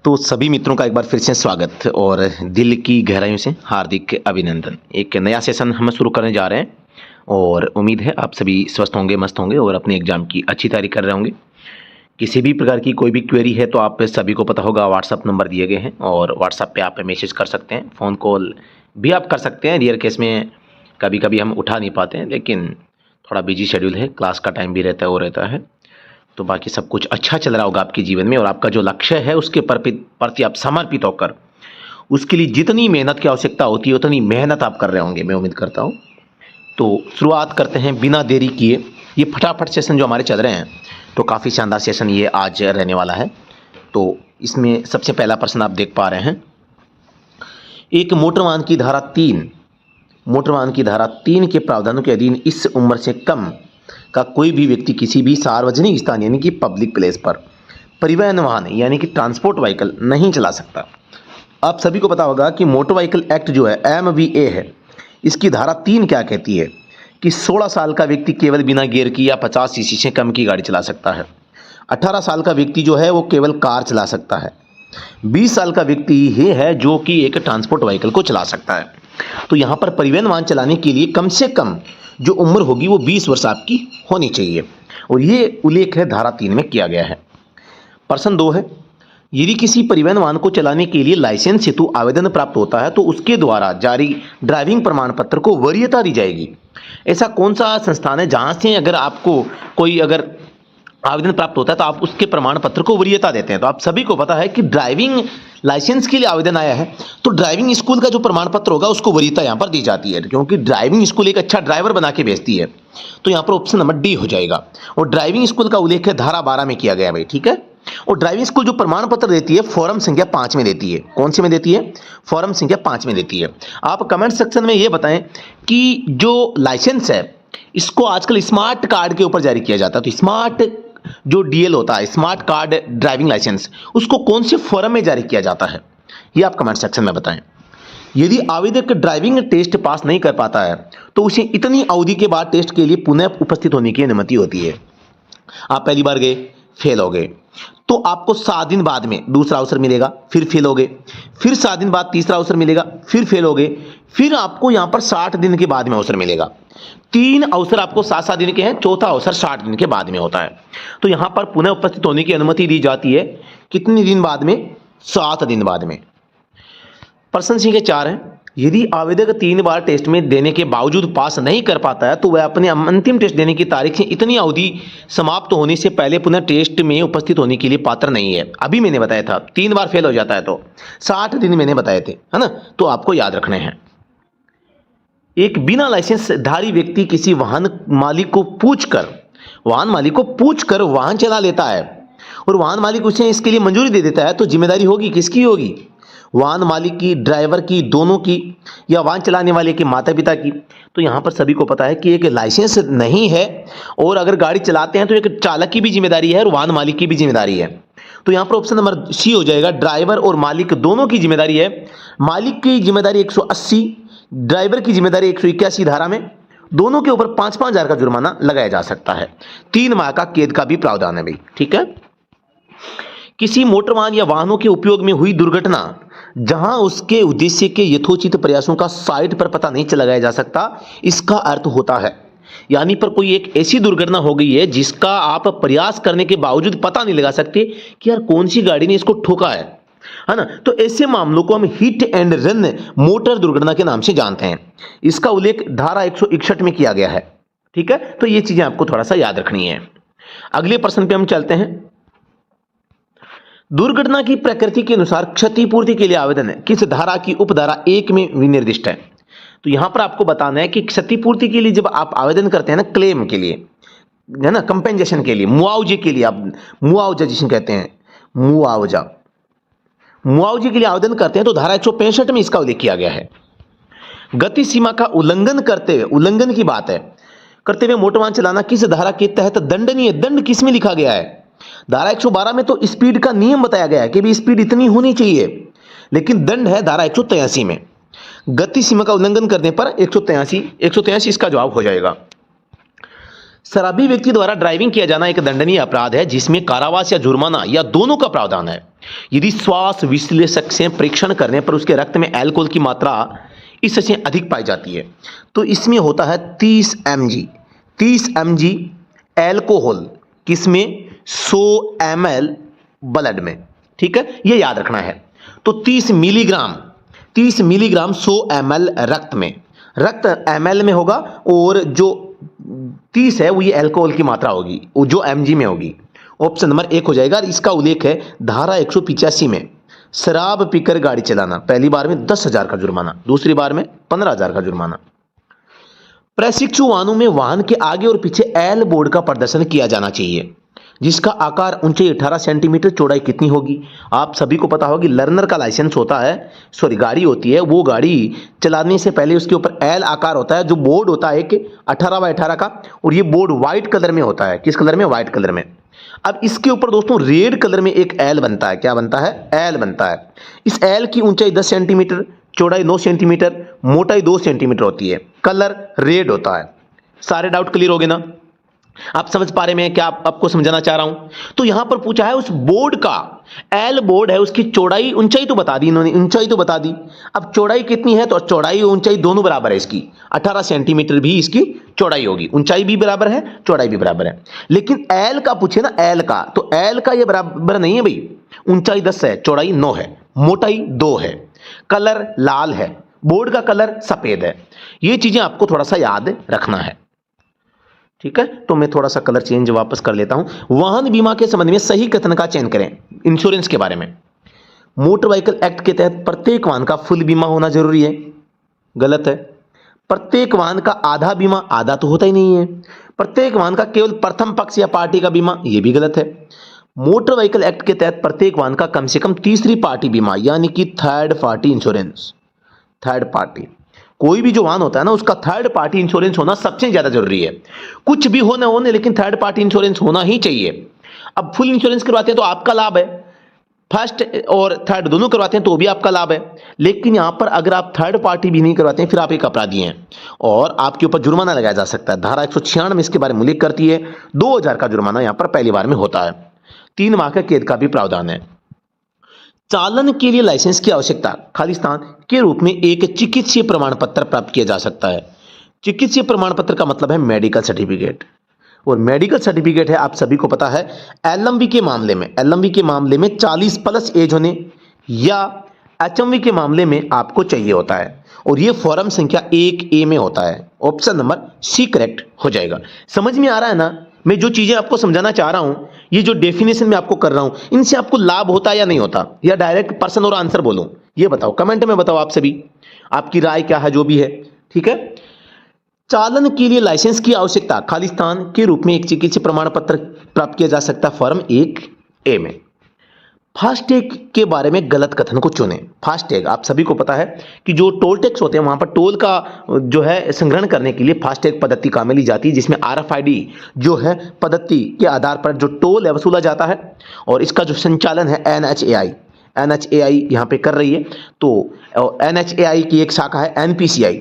तो सभी मित्रों का एक बार फिर से स्वागत और दिल की गहराइयों से हार्दिक अभिनंदन। एक नया सेशन हम शुरू करने जा रहे हैं और उम्मीद है आप सभी स्वस्थ होंगे, मस्त होंगे और अपने एग्जाम की अच्छी तैयारी कर रहे होंगे। किसी भी प्रकार की कोई भी क्वेरी है तो आप सभी को पता होगा, व्हाट्सअप नंबर दिए गए हैं और व्हाट्सअप पे आप मैसेज कर सकते हैं, फ़ोन कॉल भी आप कर सकते हैं। रियर केस में कभी कभी हम उठा नहीं पाते हैं, लेकिन थोड़ा बिजी शेड्यूल है, क्लास का टाइम भी रहता है, वो रहता है। तो बाकी सब कुछ अच्छा चल रहा होगा आपके जीवन में और आपका जो लक्ष्य है उसके प्रति आप समर्पित होकर उसके लिए जितनी मेहनत की आवश्यकता होती है उतनी मेहनत आप कर रहे होंगे, मैं उम्मीद करता हूँ। तो शुरुआत करते हैं बिना देरी किए। ये फटाफट सेशन जो हमारे चल रहे हैं, तो काफ़ी शानदार सेशन ये आज रहने वाला है। तो इसमें सबसे पहला प्रश्न आप देख पा रहे हैं, एक मोटर वाहन की धारा 3 के प्रावधानों के अधीन इस उम्र से कम का कोई भी व्यक्ति किसी भी सार्वजनिक स्थान यानी कि पब्लिक प्लेस पर परिवहन वाहन यानी कि ट्रांसपोर्ट व्हीकल नहीं चला सकता। आप सभी को पता होगा कि मोटर व्हीकल एक्ट जो है MVA है, इसकी धारा 3 क्या कहती है कि 16 साल का व्यक्ति केवल बिना गियर की या 50 सीसी से कम की गाड़ी चला सकता है। 18 साल का व्यक्ति जो है वो केवल कार चला सकता है। 20 साल का व्यक्ति ही है जो कि एक ट्रांसपोर्ट व्हीकल को चला सकता है। तो यहाँ पर परिवहन वाहन चलाने के लिए कम से कम जो उम्र होगी वो 20 वर्ष आपकी होनी चाहिए और ये उल्लेख है धारा 3 में किया गया है। प्रश्न 2 है, यदि किसी परिवहन वाहन को चलाने के लिए लाइसेंस हेतु आवेदन प्राप्त होता है तो उसके द्वारा जारी ड्राइविंग प्रमाण पत्र को वरीयता दी जाएगी। ऐसा कौन सा संस्थान है जहां से अगर आपको कोई आवेदन प्राप्त होता है तो आप उसके प्रमाण पत्र को वरीयता देते हैं? तो आप सभी को पता है कि ड्राइविंग लाइसेंस के लिए आवेदन आया है तो ड्राइविंग स्कूल का जो प्रमाण पत्र होगा उसको वरीयता यहाँ पर दी जाती है, क्योंकि ड्राइविंग स्कूल एक अच्छा ड्राइवर बना के भेजती है। तो यहाँ पर ऑप्शन नंबर डी हो जाएगा और ड्राइविंग स्कूल का उल्लेख है धारा 12 में किया गया भाई, ठीक है। और ड्राइविंग स्कूल जो प्रमाण पत्र देती है फॉर्म संख्या 5 में देती है। कौन सी में देती है? फॉर्म संख्या 5 में देती है। आप कमेंट सेक्शन में ये बताएं कि जो लाइसेंस है इसको आजकल स्मार्ट कार्ड के ऊपर जारी किया जाता है, तो स्मार्ट जो DL होता है, स्मार्ट कार्ड ड्राइविंग लाइसेंस, उसको कौन से फॉर्म में जारी किया जाता है, ये आप कमेंट सेक्शन में बताएं। यदि आवेदक ड्राइविंग टेस्ट पास नहीं कर पाता है तो उसे इतनी अवधि के बाद टेस्ट के लिए पुनः उपस्थित होने की अनुमति होती है। आप पहली बार गए, फेल हो गए, तो आपको 7 दिन बाद में दूसरा अवसर मिलेगा, फिर फेल हो गए, फिर 7 दिन बाद तीसरा अवसर मिलेगा, फिर फेल हो गए, फिर आपको यहां पर 60 दिन के बाद में अवसर मिलेगा। 3 अवसर आपको 7-7 दिन के हैं, चौथा अवसर 60 दिन के बाद में होता है। तो यहां पर पुनः उपस्थित होने की अनुमति दी जाती है कितने दिन बाद में? 7 दिन बाद में। प्रश्न संख्या 4 है, यदि आवेदक 3 बार टेस्ट में देने के बावजूद पास नहीं कर पाता है तो वह अपने अंतिम टेस्ट देने की तारीख से इतनी अवधि समाप्त होने से पहले पुनः टेस्ट में उपस्थित होने के लिए पात्र नहीं है। अभी मैंने बताया था 3 बार फेल हो जाता है तो 60 दिन मैंने बताए थे, है ना, तो आपको याद रखने हैं। एक बिना लाइसेंस धारी व्यक्ति किसी वाहन मालिक को पूछकर वाहन चला लेता है और वाहन मालिक उसे इसके लिए मंजूरी दे देता है, तो जिम्मेदारी होगी किसकी होगी? वाहन मालिक की, ड्राइवर की, दोनों की, या वाहन चलाने वाले के माता पिता की? तो यहाँ पर सभी को पता है कि एक लाइसेंस नहीं है और अगर गाड़ी चलाते हैं तो एक चालक की भी जिम्मेदारी है और वाहन मालिक की भी जिम्मेदारी है। तो यहाँ पर ऑप्शन नंबर सी हो जाएगा, ड्राइवर और मालिक दोनों की जिम्मेदारी है। मालिक की जिम्मेदारी 180, ड्राइवर की जिम्मेदारी 181 धारा में, दोनों के ऊपर 5-5 हजार का जुर्माना लगाया जा सकता है। 3 माह का कैद का भी प्रावधान है भाई, ठीक है। किसी मोटर वाहन या वाहनों के उपयोग में हुई दुर्घटना जहां उसके उद्देश्य के यथोचित प्रयासों का साइट पर पता नहीं लगाया जा सकता, इसका अर्थ होता है यानी पर कोई एक ऐसी दुर्घटना हो गई है जिसका आप प्रयास करने के बावजूद पता नहीं लगा सकते कि यार कौन सी गाड़ी ने इसको ठोका है ना, तो ऐसे मामलों को हम हिट एंड रन मोटर दुर्घटना के नाम से जानते हैं। इसका उल्लेख धारा 161 में किया गया है, ठीक है। तो ये चीजें आपको थोड़ा सा याद रखनी है। अगले प्रश्न पे हम चलते हैं। दुर्घटना की प्रकृति के अनुसार क्षतिपूर्ति के लिए आवेदन किस धारा की उपधारा 1 में विनिर्दिष्ट है? तो यहां पर आपको बताना है कि क्षतिपूर्ति के लिए जब आप आवेदन करते हैं ना, क्लेम के लिए, है ना, कंपेंसेशन के लिए, मुआवजे के लिए, आप मुआवजा जिसे कहते हैं मुआवजे के लिए आवेदन करते हैं तो धारा 165 में इसका उल्लेख किया गया है। गति सीमा का उल्लंघन की बात है करते हुए मोटर वाहन चलाना किस धारा के तहत दंडनीय? दंड किस में लिखा गया है? धारा 112 में तो स्पीड का नियम बताया गया है कि भी स्पीड इतनी होनी चाहिए, लेकिन दंड है धारा 183 में। गति सीमा का उल्लंघन करने पर 183 इसका जवाब हो जाएगा। शराबी व्यक्ति द्वारा ड्राइविंग किया जाना एक दंडनीय अपराध है जिसमें कारावास या जुर्माना या दोनों का प्रावधान है। यदि स्वास्थ्य विश्लेषक से परीक्षण करने पर उसके रक्त में अल्कोहल की मात्रा इससे अधिक पाई जाती है तो इसमें होता है 30 mg अल्कोहल, किसमें 100 ml ब्लड में। ठीक है, ये याद रखना है। तो 30 मिलीग्राम 100 ml रक्त में, रक्त ml में होगा और जो 30 है वो ये अल्कोहल की मात्रा होगी, वो जो mg में होगी। ऑप्शन नंबर 1 हो जाएगा। इसका उल्लेख है धारा 185 में। शराब पीकर गाड़ी चलाना, पहली बार में 10,000 का जुर्माना, दूसरी बार में 15,000 का जुर्माना। प्रशिक्षु वाहनों में वाहन के आगे और पीछे एल बोर्ड का प्रदर्शन किया जाना चाहिए जिसका आकार ऊंचाई 18 सेंटीमीटर, चौड़ाई कितनी होगी? आप सभी को पता होगी, लर्नर का लाइसेंस होता है, गाड़ी होती है, वो गाड़ी चलाने से पहले उसके ऊपर एल आकार होता है, जो बोर्ड होता है एक 18 बाय 18 का, और ये बोर्ड व्हाइट कलर में होता है। किस कलर में? व्हाइट कलर में। अब इसके ऊपर दोस्तों रेड कलर में एक एल बनता है। क्या बनता है? एल बनता है। इस एल की ऊंचाई 10 सेंटीमीटर, चौड़ाई 9 सेंटीमीटर, मोटाई 2 सेंटीमीटर होती है। कलर रेड होता है। सारे डाउट क्लियर हो गए ना? आप समझ पा रहे हैं क्या आपको समझाना चाह रहा हूं? तो यहां पर पूछा है उस बोर्ड का, एल बोर्ड है, उसकी चौड़ाई, ऊंचाई तो बता दी इन्होंने, ऊंचाई तो बता दी। अब चौड़ाई कितनी है? तो चौड़ाई और ऊंचाई दोनों बराबर है इसकी, 18 सेंटीमीटर भी इसकी चौड़ाई होगी, ऊंचाई भी बराबर है, चौड़ाई भी बराबर है। लेकिन एल का पूछे ना, एल का, तो एल का ये बराबर नहीं है भाई। ऊंचाई 10 है, चौड़ाई 9 है, मोटाई 2 है, कलर लाल है, बोर्ड का कलर सफेद है। ये चीजें आपको थोड़ा सा याद रखना है। ठीक है, तो मैं थोड़ा सा कलर चेंज वापस कर लेता हूं। वाहन बीमा के संबंध में सही कथन का चयन करें। इंश्योरेंस के बारे में, मोटर व्हीकल एक्ट के तहत प्रत्येक वाहन का फुल बीमा होना जरूरी है, गलत है। प्रत्येक वाहन का आधा बीमा, आधा तो होता ही नहीं है। प्रत्येक वाहन का केवल प्रथम पक्ष या पार्टी का बीमा, यह भी गलत है। मोटर व्हीकल एक्ट के तहत प्रत्येक वाहन का कम से कम तीसरी पार्टी बीमा, यानी कि third party insurance, third party, कोई भी जो वाहन होता है ना, उसका थर्ड पार्टी इंश्योरेंस होना सबसे ज्यादा जरूरी है। कुछ भी होने होने लेकिन थर्ड पार्टी इंश्योरेंस होना ही चाहिए। अब फुल इंश्योरेंस करवाते हैं तो आपका लाभ है, फर्स्ट और थर्ड दोनों करवाते हैं तो भी आपका लाभ है। लेकिन यहां पर अगर आप थर्ड पार्टी भी नहीं करवाते हैं फिर आप एक अपराधी हैं और आपके ऊपर जुर्माना लगाया जा सकता है। धारा 196 में इसके बारे में उल्लेख करती है। 2,000 का जुर्माना यहां पर पहली बार में होता है। 3 माह का कैद का भी प्रावधान है। चालन के लिए लाइसेंस की आवश्यकता, खाली स्थान के रूप में एक चिकित्सीय प्रमाण पत्र प्राप्त किया जा सकता है। चिकित्सीय प्रमाण पत्र का मतलब है मेडिकल सर्टिफिकेट, और मेडिकल सर्टिफिकेट है, आप सभी को पता है, एलएमवी के मामले में 40 प्लस एज होने या एचएमवी के मामले में आपको चाहिए होता है, और ये फॉर्म संख्या 1A में होता है। ऑप्शन नंबर सी करेक्ट हो जाएगा। समझ में आ रहा है ना? मैं जो चीजें आपको समझाना चाह रहा हूं, ये जो डेफिनेशन मैं आपको कर रहा हूं, इनसे आपको लाभ होता है या नहीं होता, या डायरेक्ट पर्सन और आंसर बोलूं, ये बताओ, कमेंट में बताओ। आप सभी, आपकी राय क्या है, जो भी है। ठीक है, चालन के लिए लाइसेंस की आवश्यकता, खाली स्थान के रूप में एक चिकित्सीय प्रमाण पत्र प्राप्त किया जा सकता है फॉर्म 1A में। फास्टैग के बारे में गलत कथन को चुनें। फास्टैग, आप सभी को पता है कि जो टोल टैक्स होते हैं वहां पर टोल का जो है संग्रहण करने के लिए फास्टैग पद्धति काम में ली जाती है, जिसमें RFID जो है पद्धति के आधार पर जो टोल है वसूला जाता है, और इसका जो संचालन है NHAI यहां पे कर रही है। तो NHAI की एक शाखा है NPCI,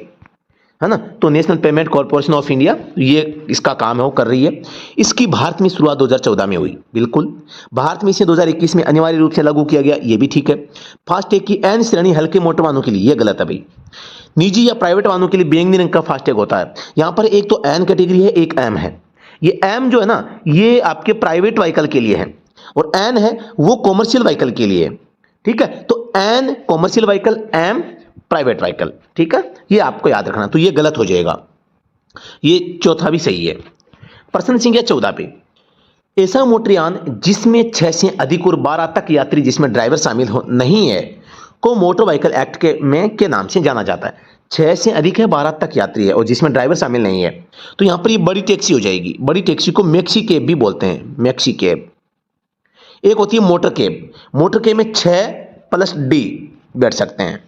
है ना, तो national payment corporation of India, ये इसका काम है, वो कर रही है। इसकी भारत में शुरुआत 2014 में हुई, बिल्कुल। भारत में इसे 2021 में अनिवार्य रूप से लागू किया गया, ये भी ठीक है। फास्टैग की N श्रेणी हल्के मोटर वाहनों के लिए, ये गलत है भाई। निजी या प्राइवेट वाहनों के लिए बैंगनी रंग का फास्टैग होता है। यहां पर एक तो N कैटेगरी है, एक M है। ये M जो है ना, ये आपके प्राइवेट व्हीकल के लिए है, और N है वो कॉमर्शियल व्हीकल के लिए। ठीक है, तो N commercial vehicle, M private vehicle. ठीक है, ये आपको याद रखना, तो ये गलत हो जाएगा। ये चौथा भी सही है। प्रश्न संख्या 14 पे, ऐसा मोटरयान जिसमें 6 से अधिक और 12 तक यात्री जिसमें ड्राइवर शामिल नहीं है को मोटर व्हीकल एक्ट के नाम से जाना जाता है। 6 से अधिक है, 12 तक यात्री है और जिसमें ड्राइवर शामिल नहीं है, तो यहां पर ये बड़ी टैक्सी हो जाएगी। बड़ी टैक्सी को मैक्सी कैब भी बोलते हैं, मैक्सी कैब। एक होती है मोटर कैब। मोटर कैब में 6+D बैठ सकते हैं।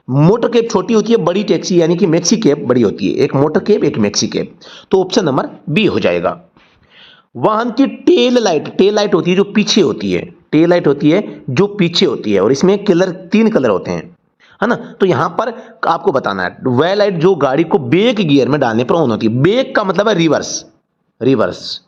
मोटर कैब छोटी होती है, बड़ी टैक्सी यानी कि मैक्सी कैब बड़ी होती है। एक मोटर कैब, एक मैक्सी कैब, तो ऑप्शन नंबर बी हो जाएगा। वाहन की टेल लाइट होती है जो पीछे होती है, टेल लाइट होती है जो पीछे होती है, और इसमें कलर 3 कलर होते हैं, है ना। तो यहां पर आपको बताना है, वह लाइट जो गाड़ी को बैक गियर में डालने पर ऑन होती है। बैक का मतलब है रिवर्स, रिवर्स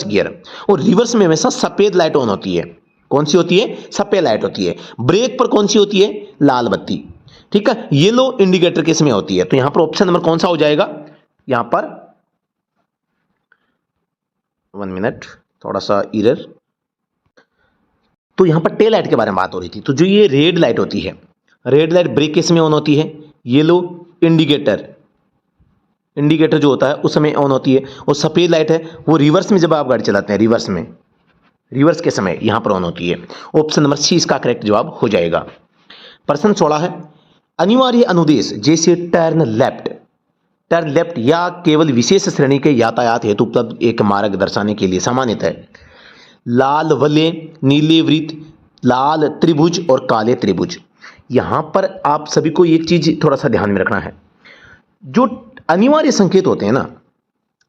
गियर। और रिवर्स में हमेशा सफेद लाइट ऑन होती है। कौन सी होती है? सफेद लाइट होती है। ब्रेक पर कौन सी होती है? लाल बत्ती। ठीक है, येलो इंडिकेटर किस में होती है? तो यहां पर ऑप्शन नंबर कौन सा हो जाएगा? यहां पर 1 मिनट, थोड़ा सा इरर। तो यहां पर टेल लाइट के बारे में बात हो रही थी। तो जो ये रेड लाइट होती है, रेड लाइट ब्रेक किस में ऑन होती है? येलो इंडिकेटर जो होता है उस समय ऑन होती है। और सफेद लाइट है वो रिवर्स में, जब आप गाड़ी चलाते हैं रिवर्स के समय यहां पर ऑन होती है। ऑप्शन नंबर सी इसका करेक्ट जवाब हो जाएगा। प्रश्न 16 है, अनिवार्य अनुदेश जैसे टर्न लेफ्ट या केवल विशेष श्रेणी के यातायात हेतु उपलब्ध एक मार्ग दर्शाने के लिए सामान्यतः लाल वलय, नीले वृत्त, लाल त्रिभुज और काले त्रिभुज। यहां पर आप सभी को एक चीज थोड़ा सा ध्यान में रखना है, जो अनिवार्य संकेत होते हैं ना,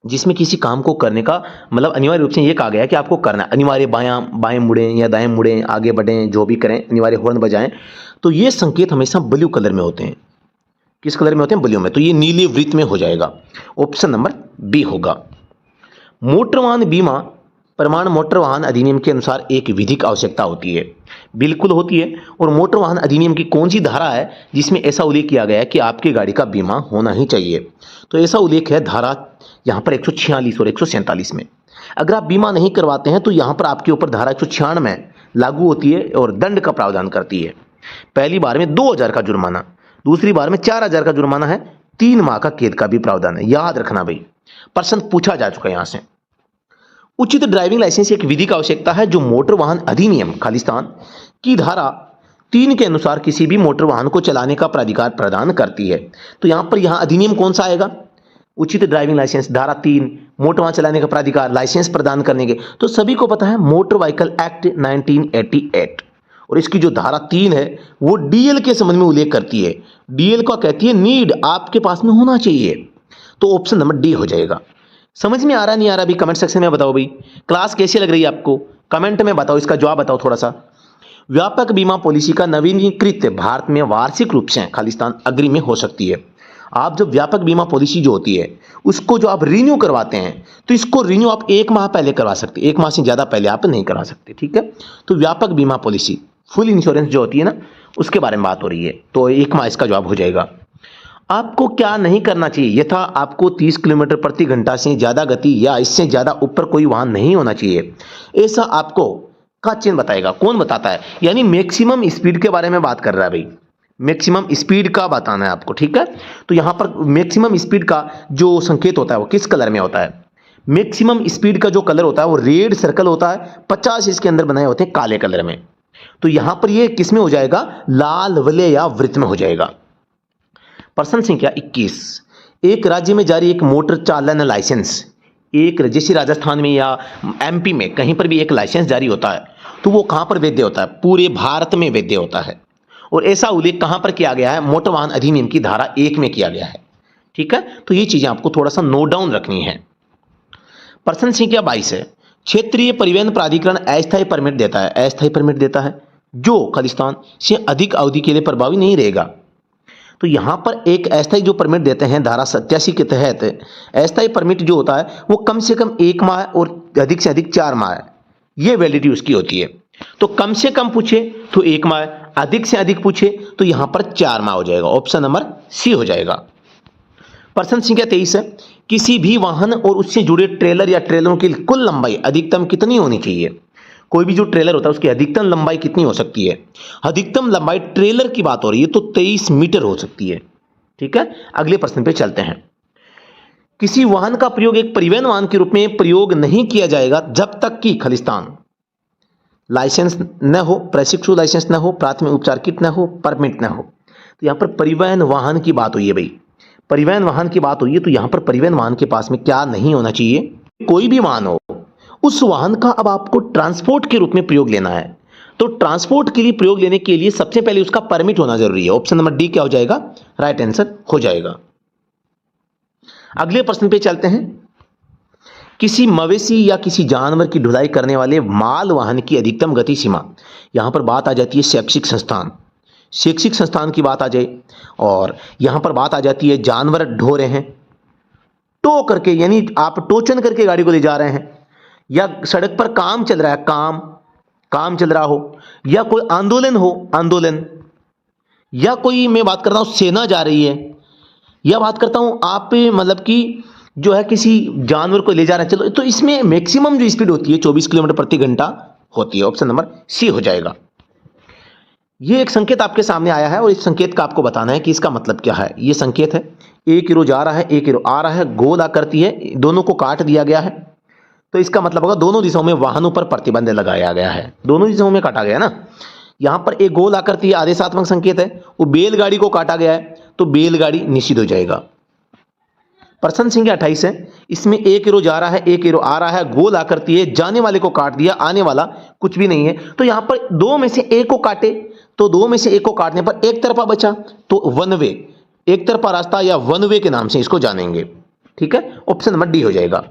जिसमें किसी काम को करने का मतलब अनिवार्य रूप से ये कहा गया है कि आपको करना है, अनिवार्य बाएं मुड़ें या दाएं मुड़ें, आगे बढ़ें, जो भी करें, अनिवार्य हॉर्न बजाएं, तो ये संकेत हमेशा ब्लू कलर में होते हैं। किस कलर में होते हैं? ब्लू में। तो ये नीले वृत्त में हो जाएगा। ऑप्शन नंबर बी होगा। मोटर वाहन बीमा प्रमाण मोटर वाहन अधिनियम के अनुसार एक विधिक आवश्यकता होती है। बिल्कुल होती है। और मोटर वाहन अधिनियम की कौन सी धारा है जिसमें ऐसा उल्लेख किया गया है कि आपकी गाड़ी का बीमा होना ही चाहिए? तो ऐसा उल्लेख है धारा यहां पर 146 और 147 में। अगर आप बीमा नहीं करवाते हैं तो यहां पर आपके ऊपर धारा 196 लागू होती है और दंड का प्रावधान करती है। पहली बार में 2000 का जुर्माना, दूसरी बार में 4000 का जुर्माना है, 3 माह का कैद का भी प्रावधान है। याद रखना भाई, प्रश्न पूछा जा चुका है यहां से। उचित ड्राइविंग लाइसेंस एक विधि का आवश्यकता है जो मोटर वाहन अधिनियम खालिस्तान की धारा 3 के अनुसार किसी भी मोटर वाहन को चलाने का प्राधिकार प्रदान करती है। तो यहां पर अधिनियम कौन सा आएगा? उचित ड्राइविंग लाइसेंस, धारा 3, मोटर वाहन चलाने का प्राधिकार, लाइसेंस प्रदान करने के। तो सभी को पता है मोटर व्हीकल एक्ट 1988, और इसकी जो धारा 3 है वो डीएल के संबंध में उल्लेख करती है। डीएल को कहती है नीड, आपके पास में होना चाहिए। तो ऑप्शन नंबर डी हो जाएगा। समझ में आ रहा नहीं आ रहा भी कमेंट सेक्शन में बताओ भाई। क्लास कैसी लग रही है आपको? कमेंट में बताओ, इसका जवाब बताओ थोड़ा सा। व्यापक बीमा पॉलिसी का नवीनीकृत भारत में वार्षिक रूप से खालिस्तान अग्री में हो सकती है। आप जब व्यापक बीमा पॉलिसी जो होती है उसको जो आप रिन्यू करवाते हैं तो इसको रिन्यू आप 1 माह पहले करवा सकते हैं, 1 माह से ज़्यादा पहले आप नहीं करवा सकते। ठीक है, तो व्यापक बीमा पॉलिसी फुल इंश्योरेंस जो होती है ना, उसके बारे में बात हो रही है। तो 1 माह इसका जवाब हो जाएगा। आपको क्या नहीं करना चाहिए? यथा आपको 30 किलोमीटर प्रति घंटा से ज़्यादा गति या इससे ज़्यादा ऊपर कोई वाहन नहीं होना चाहिए, ऐसा आपको का चिन्ह बताएगा। कौन बताता है? यानी मैक्सिमम स्पीड के बारे में बात कर रहा है भाई, मैक्सिमम स्पीड का बताना है आपको। ठीक है, तो यहां पर मैक्सिमम स्पीड का जो संकेत होता है वो किस कलर में होता है? मैक्सिमम स्पीड का जो कलर होता है वो रेड सर्कल होता है, 50 इसके अंदर बनाए होते हैं काले कलर में। तो यहां पर ये किस में हो जाएगा? लाल वलय या वृत्त में हो जाएगा। प्रश्न संख्या 21, एक राज्य में जारी एक मोटर चालन लाइसेंस, एक जैसे राजस्थान में या एमपी में कहीं पर भी एक लाइसेंस जारी होता है तो वो कहां पर वैध होता है? पूरे भारत में वैध होता है। और ऐसा उल्लेख कहां पर किया गया है? मोटर वाहन अधिनियम की धारा 1 में किया गया है। ठीक है, तो ये चीजें आपको थोड़ा सा नोट डाउन रखनी है। प्रश्न संख्या 22 है, क्षेत्रीय परिवहन प्राधिकरण अस्थायी परमिट देता है, अस्थायी परमिट देता है जो खालिस्तान से अधिक अवधि के लिए प्रभावी नहीं रहेगा। तो यहां पर एक अस्थायी जो परमिट देते हैं धारा 87 के तहत, अस्थायी परमिट जो होता है वो कम से कम 1 माह और अधिक से अधिक 4 माह, ये वैलिडिटी उसकी होती है। तो कम से कम पूछे तो 1 माह, अधिक से अधिक पूछे तो यहां पर 4 माह हो जाएगा। ऑप्शन नंबर सी हो जाएगा। प्रश्न संख्या 23 है, किसी भी वाहन और उससे जुड़े ट्रेलर या ट्रेलरों की कुल लंबाई अधिकतम कितनी होनी चाहिए? कोई भी जो ट्रेलर होता है उसकी अधिकतम लंबाई कितनी हो सकती है? अधिकतम लंबाई ट्रेलर की बात हो रही है तो 23 मीटर हो सकती है। ठीक है, अगले प्रश्न पे चलते हैं। किसी वाहन का प्रयोग एक परिवहन वाहन के रूप में प्रयोग नहीं किया जाएगा जब तक कि खालिस्तान लाइसेंस न हो, प्रशिक्षु लाइसेंस न हो, प्राथमिक उपचार किट न हो, परमिट न हो। तो यहां पर परिवहन वाहन की बात हुई है भाई, परिवहन वाहन की बात हुई है। तो यहां पर परिवहन वाहन के पास में क्या नहीं होना चाहिए? कोई भी वाहन हो, उस वाहन का अब आपको ट्रांसपोर्ट के रूप में प्रयोग लेना है। तो ट्रांसपोर्ट के लिए प्रयोग लेने के लिए सबसे पहले उसका परमिट होना जरूरी है। ऑप्शन नंबर डी क्या हो जाएगा? राइट आंसर हो जाएगा। अगले प्रश्न पे चलते हैं। किसी मवेशी या किसी जानवर की ढुलाई करने वाले माल वाहन की अधिकतम गति सीमा, यहां पर बात आ जाती है शैक्षिक संस्थान, शैक्षिक संस्थान की बात आ जाए, और यहां पर बात आ जाती है जानवर ढो रहे हैं टो करके, यानी आप टोचन करके गाड़ी को ले जा रहे हैं, या सड़क पर काम चल रहा है, काम चल रहा हो, या कोई आंदोलन हो, आंदोलन, या कोई, मैं बात करता हूं सेना जा रही है, या बात करता हूं आप मतलब कि जो है किसी जानवर को ले जा रहे हैं, चलो, तो इसमें मैक्सिमम जो स्पीड होती है 24 किलोमीटर प्रति घंटा होती है। ऑप्शन नंबर सी हो जाएगा। ये एक संकेत आपके सामने आया है और इस संकेत का आपको बताना है कि इसका मतलब क्या है। ये संकेत है, एक हीरो जा रहा है, एक हीरो आ रहा है, गोल आकृति है, दोनों को काट दिया गया है, तो इसका मतलब होगा दोनों दिशाओं में वाहनों पर प्रतिबंध लगाया गया है, दोनों दिशाओं में काटा गया ना। यहां पर एक गोल आकृति आदेशात्मक संकेत है, वो बैलगाड़ी को काटा गया है, तो बैलगाड़ी निषिद्ध हो जाएगा। प्रश्न संख्या 28 है, इसमें एक हीरो जा रहा है, एक हीरो आ रहा है, गोल आकृति है, जाने वाले को काट दिया, आने वाला कुछ भी नहीं है, तो यहां पर दो में से एक को काटे, तो दो में से एक को काटने पर एक तरफा बचा, तो वन वे, एक तरफा रास्ता या वन वे के नाम से इसको जानेंगे। ठीक है, ऑप्शन नंबर डी हो जाएगा।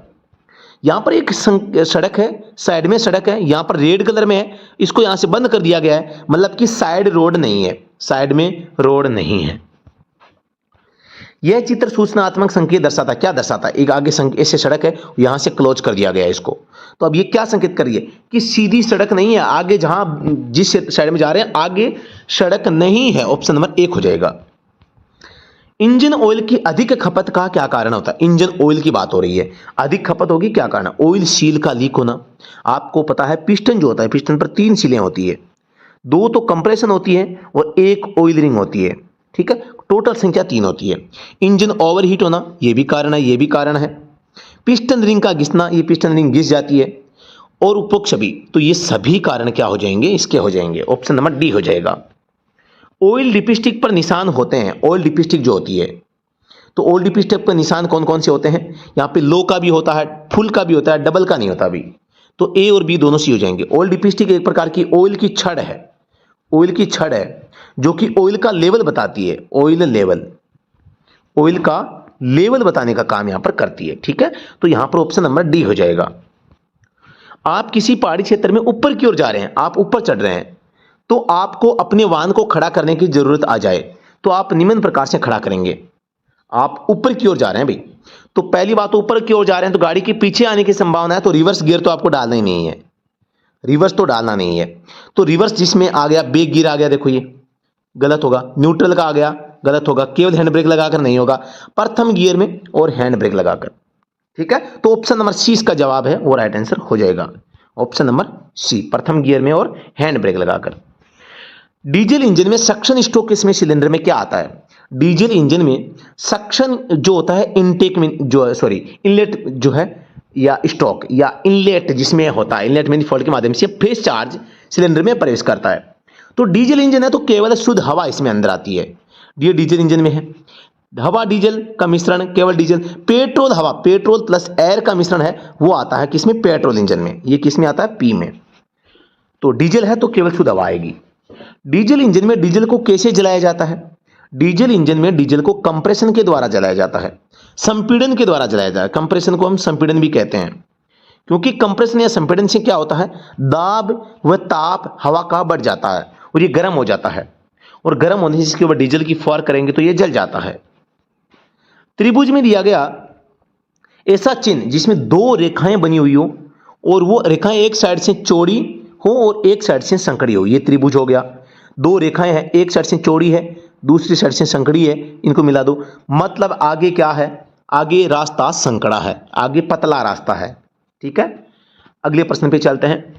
यहां पर एक सड़क है, साइड में सड़क है, यहां पर रेड कलर में है, इसको यहां से बंद कर दिया गया है, मतलब कि साइड रोड नहीं है, साइड में रोड नहीं है। यह चित्र सूचनात्मक संकेत दर्शाता, क्या दर्शाता है? एक आगे ऐसे सड़क है, यहां से क्लोज कर दिया गया है इसको, तो अब ये क्या संकेत करिए कि सीधी सड़क नहीं है, आगे जहां जिस साइड में जा रहे हैं आगे सड़क नहीं है। ऑप्शन नंबर 1 हो जाएगा। इंजन ऑयल की अधिक खपत का क्या कारण होता है? इंजन ऑयल की बात हो रही है, अधिक खपत होगी, क्या कारण? ऑयल सील का लीक होना। आपको पता है पिस्टन जो होता है, पिस्टन पर 3 सीलें होती है, 2 तो कंप्रेशन होती है और 1 ऑयल रिंग होती है। ठीक है, टोटल संख्या 3 होती है। इंजन ओवरहीट होना, यह भी कारण है, यह भी कारण है। पिस्टन रिंग का घिसना, ये पिस्टन रिंग घिस जाती है, और उपरोक्त सभी, तो ये सभी कारण क्या हो जाएंगे? इसके हो जाएंगे। ऑप्शन नंबर डी हो जाएगा। ऑयल लिपस्टिक पर निशान होते हैं, ऑयल लिपस्टिक जो होती है, तो ऑयल लिपस्टिक पर निशान कौन कौन से होते हैं? यहाँ पे लो का भी होता है, फुल का भी होता है, डबल का नहीं होता अभी, तो ए और बी दोनों सी हो जाएंगे। ऑयल लिपस्टिक एक प्रकार की ऑयल की छड़ है, ऑयल की छड़ है जो कि ऑयल का लेवल बताती है, ऑयल लेवल, ऑयल का लेवल बताने का काम यहां पर करती है। ठीक है, तो यहां पर ऑप्शन नंबर डी हो जाएगा। आप किसी पहाड़ी क्षेत्र में ऊपर की ओर जा रहे हैं, आप ऊपर चढ़ रहे हैं, तो आपको अपने वाहन को खड़ा करने की जरूरत आ जाए, तो आप निम्न प्रकार से खड़ा करेंगे। आप ऊपर की ओर जा रहे हैं भाई, तो पहली बात, ऊपर की ओर जा रहे हैं तो गाड़ी के पीछे आने की संभावना है, तो रिवर्स गियर तो आपको डालना ही नहीं है, रिवर्स तो डालना नहीं है। तो रिवर्स जिसमें आ गया, बैक गियर आ गया, देखो ये गलत होगा, न्यूट्रल का आ गया, गलत होगा, केवल हैंड ब्रेक लगाकर नहीं होगा, प्रथम गियर में और हैंड ब्रेक लगाकर। ठीक है, तो ऑप्शन नंबर सी इसका जवाब है, वो राइट आंसर हो जाएगा। ऑप्शन नंबर सी, प्रथम गियर में और हैंड ब्रेक लगाकर। डीजल इंजन में सक्शन स्ट्रोक इसमें सिलेंडर में क्या आता है? डीजल इंजन में सक्शन जो होता है इनटेक में, जो सॉरी इनलेट जो है, या स्ट्रोक या इनलेट जिसमें होता है, इनलेट मैनिफोल्ड के माध्यम से फेस चार्ज सिलेंडर में प्रवेश करता है। तो डीजल इंजन है तो केवल शुद्ध हवा इसमें अंदर आती है, ये डीजल इंजन में है। हवा डीजल का मिश्रण, केवल डीजल। पेट्रोल हवा, पेट्रोल प्लस एयर का मिश्रण है, वो आता है किसमें? पेट्रोल इंजन में। ये किसमें आता है? पी में। तो डीजल है तो केवल शुद्ध हवा आएगी। डीजल इंजन में डीजल को कैसे जलाया जाता है? डीजल इंजन में डीजल को कंप्रेशन के द्वारा जलाया जाता है, संपीड़न के द्वारा जलाया जाता है। कंप्रेशन को हम संपीड़न भी कहते हैं, क्योंकि कंप्रेशन या संपीड़न से क्या होता है? दाब व ताप हवा का बढ़ जाता है और ये गर्म हो जाता है, और गर्म होने से इसके ऊपर डीजल की फुहार करेंगे तो ये जल जाता है। त्रिभुज में दिया गया ऐसा चिन्ह जिसमें 2 रेखाएं बनी हुई हो और वो रेखाएं एक साइड से चौड़ी हो और एक साइड से संकड़ी हो, ये त्रिभुज हो गया। 2 रेखाएं हैं, एक साइड से चौड़ी है, दूसरी साइड से संकड़ी है, इनको मिला दो, मतलब आगे क्या है? आगे रास्ता संकड़ा है, आगे पतला रास्ता है। ठीक है, अगले प्रश्न पे चलते हैं।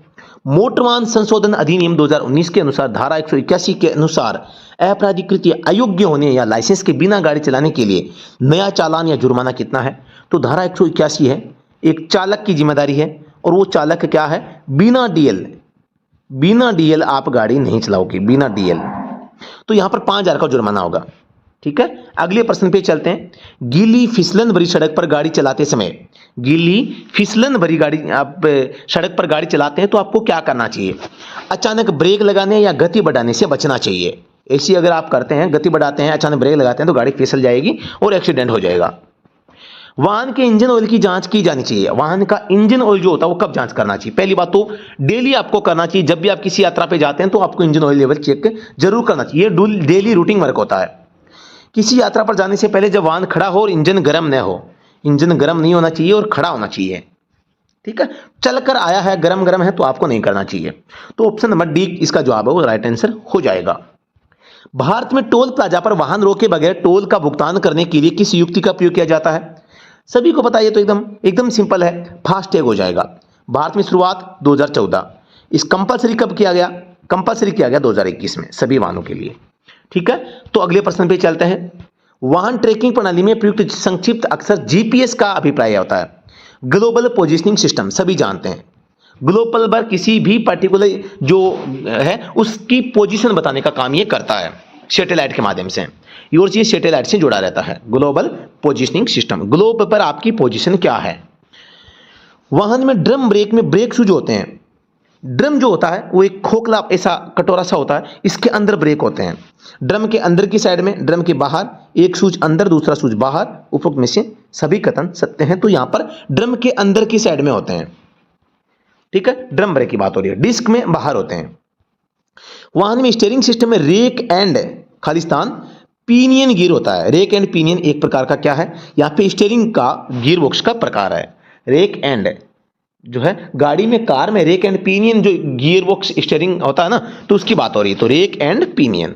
मोटर वाहन संशोधन अधिनियम 2019 के अनुसार धारा 181 के अनुसार अपराधीकृत या अयोग्य होने या लाइसेंस के बिना गाड़ी चलाने के लिए नया चालान या जुर्माना कितना है? तो धारा 181 है, एक चालक की जिम्मेदारी है, और वो चालक क्या है? बिना डीएल आप गाड़ी नहीं चलाओगे, बिना डीएल, तो यहां पर 5000 का जुर्माना होगा। ठीक है, अगले प्रश्न पे चलते हैं। गीली फिसलन भरी सड़क पर गाड़ी चलाते समय, गीली फिसलन भरी गाड़ी आप सड़क पर गाड़ी चलाते हैं तो आपको क्या करना चाहिए? अचानक ब्रेक लगाने या गति बढ़ाने से बचना चाहिए। ऐसी अगर आप करते हैं, गति बढ़ाते हैं, अचानक ब्रेक लगाते हैं तो गाड़ी फिसल जाएगी और एक्सीडेंट हो जाएगा। वाहन के इंजन ऑयल की जांच की जानी चाहिए। वाहन का इंजन ऑयल जो होता है वो कब जांच करना चाहिए? पहली बात तो डेली आपको करना चाहिए, जब भी आप किसी यात्रा पे जाते हैं तो आपको इंजन ऑयल लेवल चेक जरूर करना चाहिए, डेली रूटीन वर्क होता है। किसी यात्रा पर जाने से पहले जब वाहन खड़ा हो और इंजन गर्म न हो, इंजन गर्म नहीं होना चाहिए और खड़ा होना चाहिए, ठीक है। चलकर आया है, गरम गरम है, तो आपको नहीं करना चाहिए। तो ऑप्शन नंबर डी इसका जवाब है वो राइट आंसर हो जाएगा। भारत में टोल प्लाजा पर वाहन रोके बगैर टोल का भुगतान करने के लिए किस युक्ति का प्रयोग किया जाता है? सभी को पता है, ये तो एकदम एकदम सिंपल है, फास्टैग हो जाएगा। भारत में शुरुआत 2014, इस कंपलसरी कब किया गया? कंपलसरी किया गया 2021 में सभी वाहनों के लिए, ठीक है। तो अगले प्रश्न पे चलते हैं। वाहन ट्रैकिंग प्रणाली में प्रयुक्त संक्षिप्त अक्षर जीपीएस का अभिप्राय होता है? ग्लोबल पोजिशनिंग सिस्टम, सभी जानते हैं। ग्लोबल पर किसी भी पर्टिकुलर जो है उसकी पोजीशन बताने का काम ये करता है सैटेलाइट के माध्यम से, और ये सैटेलाइट से जुड़ा रहता है। ग्लोबल पोजीशनिंग सिस्टम, ग्लोब पर आपकी पोजीशन क्या है। वाहन में ड्रम ब्रेक में ब्रेक शूज होते हैं। ड्रम जो होता है वो एक खोखला ऐसा कटोरा सा होता है, इसके अंदर ब्रेक होते हैं। ड्रम के अंदर की साइड में, ड्रम के बाहर एक शूज अंदर दूसरा शूज बाहर, उपरोक्त में से सभी कथन सत्य हैं। तो यहां पर ड्रम के अंदर की साइड में होते हैं, ठीक है। ड्रम ब्रेक की बात हो रही है, डिस्क में बाहर होते हैं। वाहन में स्टीयरिंग सिस्टम में rack and Khalistan pinion gear होता है। रेक एंड पिनियन एक प्रकार का क्या है? यहाँ पे स्टीयरिंग का गियर बॉक्स का प्रकार है। रेक एंड जो है गाड़ी में, कार में रेक एंड पिनियन जो गियर बॉक्स स्टीयरिंग होता है ना, तो उसकी बात हो रही है। तो रेक एंड पिनियन।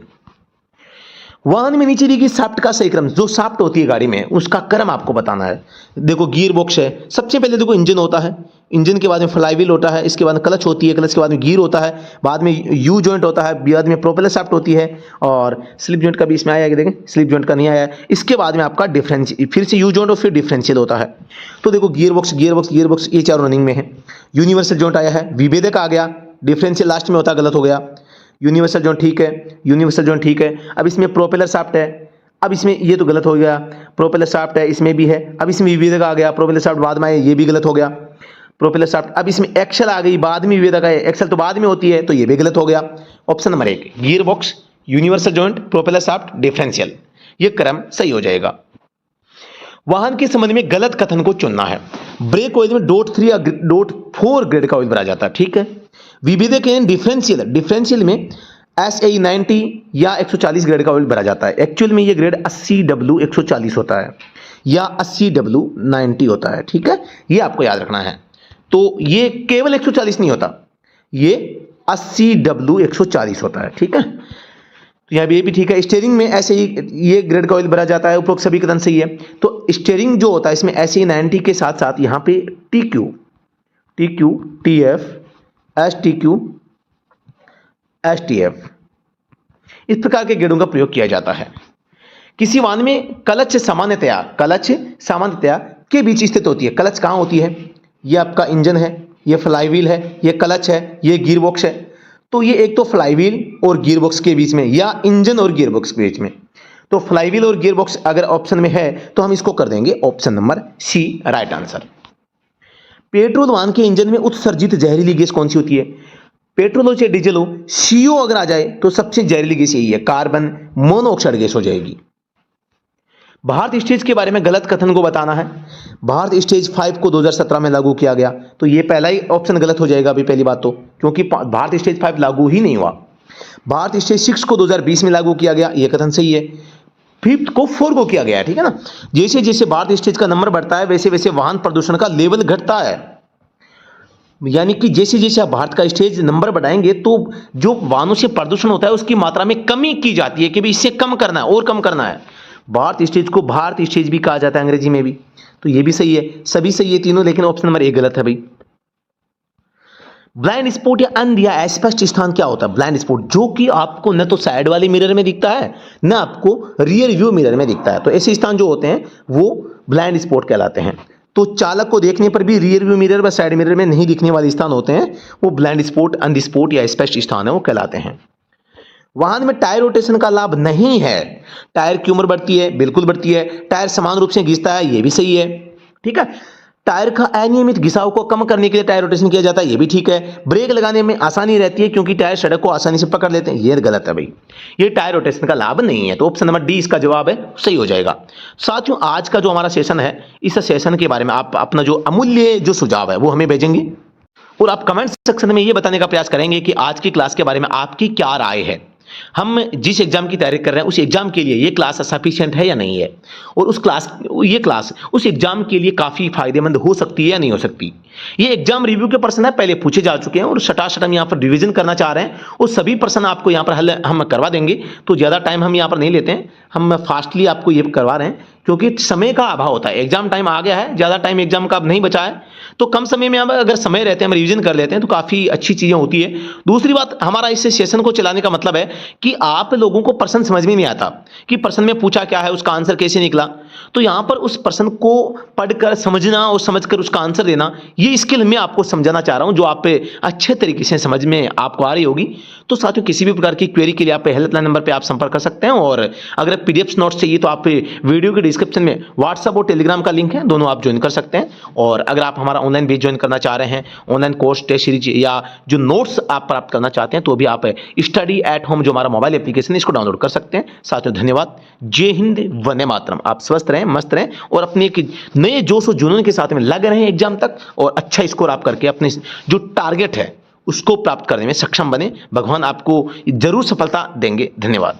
वाहन में नीचे दी गई शाफ्ट का सही क्रम, जो शाफ्ट होती है गाड़ी में उसका क्रम आपको बताना है। देखो गियर बॉक्स है, सबसे पहले देखो इंजन होता है, इंजन के बाद में फ्लाईव्हील होता है, इसके बाद क्लच होती है, क्लच के बाद में गियर होता है, बाद में यू जॉइंट होता है, बाद में प्रोपेलर शाफ्ट होती है, और स्लिप जॉइंट का भी इसमें आया है, देखें स्लिप जॉइंट का नहीं आया है। इसके बाद में आपका डिफरेंशियल, फिर से यू जॉइंट और फिर डिफरेंशियल होता है। तो देखो gear box gear box gear box ये चारों रनिंग में है। यूनिवर्सल जॉइंट आया है, विभेदक आ गया, डिफरेंशियल लास्ट में होता, गलत हो गया। यूनिवर्सल जॉइंट ठीक है, यूनिवर्सल जॉइंट ठीक है। अब इसमें प्रोपेलर शाफ्ट है, अब इसमें ये तो गलत हो गया, प्रोपेलर शाफ्ट है इसमें भी है। अब इसमें विभेदक आ गया, प्रोपेलर शाफ्ट बाद में आए, ये भी गलत हो गया। प्रोपेलर शाफ्ट, अब इसमें एक्सल आ गई, बाद में विभेदक आए, एक्सल तो बाद में होती है, तो ये भी गलत हो गया। Option number 1 gear box, universal joint, propeller shaft, differential, ये क्रम सही हो जाएगा। वाहन के संबंध में गलत कथन को चुनना है। ब्रेक ऑयल में .3 या .4 ग्रेड का ऑयल भरा जाता है, ठीक है। विभेदक डिफरेंशियल, डिफरेंशियल में SAE 90 या 140 ग्रेड का ऑयल भरा जाता है। एक्चुअल में ये ग्रेड 80W 140 होता है या 80W 90 होता है, ठीक है। ये आपको याद रखना है। तो ये केवल 140 नहीं होता, ये 80W 140 होता है, ठीक है। तो यहाँ ये भी ठीक है। स्टीयरिंग में ऐसे ही ये ग्रेड का ऑयल भरा जाता है, उपरोक्त सभी कथन सही है। तो स्टीयरिंग जो होता है इसमें SAE 90 के साथ साथ यहाँ पे TQ, TF, STQ, STF इस प्रकार के ग्रेडों का प्रयोग किया जाता है। किसी वाहन में क्लच सामान्यतया के बीच स्थित होती है। क्लच कहाँ होती है? ये आपका इंजन है, ये फ्लाईव्हील है, ये क्लच है, ये गियर बॉक्स है। तो ये एक तो फ्लाईव्हील और गियर बॉक्स के बीच में, या इंजन और गियर बॉक्स के बीच में। तो फ्लाईव्हील और गियर बॉक्स अगर ऑप्शन में है तो हम इसको कर देंगे option number C right answer. Petrol वाहन के इंजन में उत्सर्जित जहरीली गैस कौन सी होती है? पेट्रोल हो चाहे डीजल हो, CO अगर आ जाए तो सबसे जहरीली गैस यही है, कार्बन मोनोऑक्साइड गैस हो जाएगी। भारत स्टेज के बारे में गलत कथन को बताना है। भारत स्टेज 5 को 2017 में लागू किया गया, तो ये पहला ही ऑप्शन गलत हो जाएगा अभी पहली बात तो, क्योंकि भारत स्टेज 5 लागू ही नहीं हुआ। भारत स्टेज 6 को 2020 में लागू किया गया, ये कथन सही है। 5th को 4 को किया गया है, ठीक है ना। जैसे जैसे भारत स्टेज का नंबर बढ़ता है वैसे वैसे वाहन प्रदूषण का लेवल घटता है। यानी कि जैसे जैसे आप भारत का स्टेज नंबर बढ़ाएंगे तो जो वाहनों से प्रदूषण होता है उसकी मात्रा में कमी की जाती है कि भाई इससे कम करना है और कम करना है। भारत स्टेज को भारत स्टेज भी कहा जाता है अंग्रेजी में भी, तो ये भी सही है, सभी सही है तीनों, लेकिन ऑप्शन नंबर 1 गलत है भाई। ब्लाइंड स्पॉट या अंध या अस्पष्ट स्थान क्या होता है? ब्लाइंड स्पॉट जो कि आपको न तो साइड वाले मिरर में दिखता है न आपको रियर व्यू मिरर में दिखता है, तो ऐसे स्थान जो होते हैं वो ब्लाइंड स्पॉट कहलाते हैं। तो चालक को देखने पर भी रियर व्यू मिरर व साइड मिरर में नहीं दिखने वाले स्थान होते हैं, वो ब्लाइंड स्पॉट, अंध स्पॉट या स्पष्ट स्थान है, वो कहलाते हैं। वाहन में टायर रोटेशन का लाभ नहीं है। टायर की उम्र बढ़ती है, बिल्कुल बढ़ती है। टायर समान रूप से घिसता है, ये भी सही है, ठीक है। टायर का अनियमित घिसाव को कम करने के लिए टायर रोटेशन किया जाता है, ये भी ठीक है। ब्रेक लगाने में आसानी रहती है क्योंकि टायर सड़क को आसानी से पकड़ लेते हैं, ये गलत है भाई, ये टायर रोटेशन का लाभ नहीं है। तो ऑप्शन नंबर D इसका जवाब है, सही हो जाएगा। साथियों, आज का जो हमारा सेशन है, इस सेशन के बारे में आप अपना जो अमूल्य जो सुझाव है वो हमें भेजेंगे और आप कमेंट सेक्शन में ये बताने का प्रयास करेंगे कि आज की क्लास के बारे में आपकी क्या राय है। हम जिस एग्जाम की तैयारी कर रहे हैं उस एग्जाम के लिए ये क्लास सफिशिएंट है या नहीं है, और ये क्लास उस एग्जाम के लिए काफ़ी फायदेमंद हो सकती है या नहीं हो सकती। ये एग्जाम रिव्यू के प्रश्न है, पहले पूछे जा चुके हैं और सटासट हम यहाँ पर रिवीजन करना चाह रहे हैं, वो सभी प्रश्न आपको यहाँ पर हल हम करवा देंगे। तो ज़्यादा टाइम हम यहाँ पर नहीं लेते हैं, हम फास्टली आपको ये करवा रहे हैं क्योंकि समय का अभाव होता है। एग्जाम टाइम आ गया है, ज़्यादा टाइम एग्जाम का अब नहीं बचा है, तो कम समय में हम अगर समय रहते हैं हम रिवीजन कर लेते हैं तो काफ़ी अच्छी चीज़ें होती है। दूसरी बात, हमारा इस सेशन को चलाने का मतलब है कि आप लोगों को प्रश्न समझ में नहीं आता कि प्रश्न में पूछा क्या है, उसका आंसर कैसे निकला, तो यहाँ पर उस प्रश्न को पढ़कर समझना और समझकर उसका आंसर देना, ये स्किल मैं आपको समझाना चाह रहा हूँ जो आप पे अच्छे तरीके से समझ में आपको आ रही होगी। तो साथियों, किसी भी प्रकार की क्वेरी के लिए आप हेल्पलाइन नंबर पे आप संपर्क कर सकते हैं, और अगर पीडीएफ नोट्स चाहिए तो आप वीडियो के डिस्क्रिप्शन में व्हाट्सएप और टेलीग्राम का लिंक है, दोनों आप ज्वाइन कर सकते हैं। और अगर आप हमारा ऑनलाइन बैच ज्वाइन करना चाह रहे हैं, ऑनलाइन कोर्स, टेस्ट सीरीज या जो नोट्स आप प्राप्त करना चाहते हैं, तो भी आप स्टडी एट होम जो हमारा मोबाइल एप्लीकेशन है इसको डाउनलोड कर सकते हैं। साथियों धन्यवाद। जय हिंद, वंदे मातरम। आप स्वस्थ रहें, मस्त रहें और अपने एक नए जोश और जुनून के साथ में लगे रहें एग्जाम तक, और अच्छा स्कोर आप करके अपने जो टारगेट है उसको प्राप्त करने में सक्षम बने। भगवान आपको जरूर सफलता देंगे। धन्यवाद।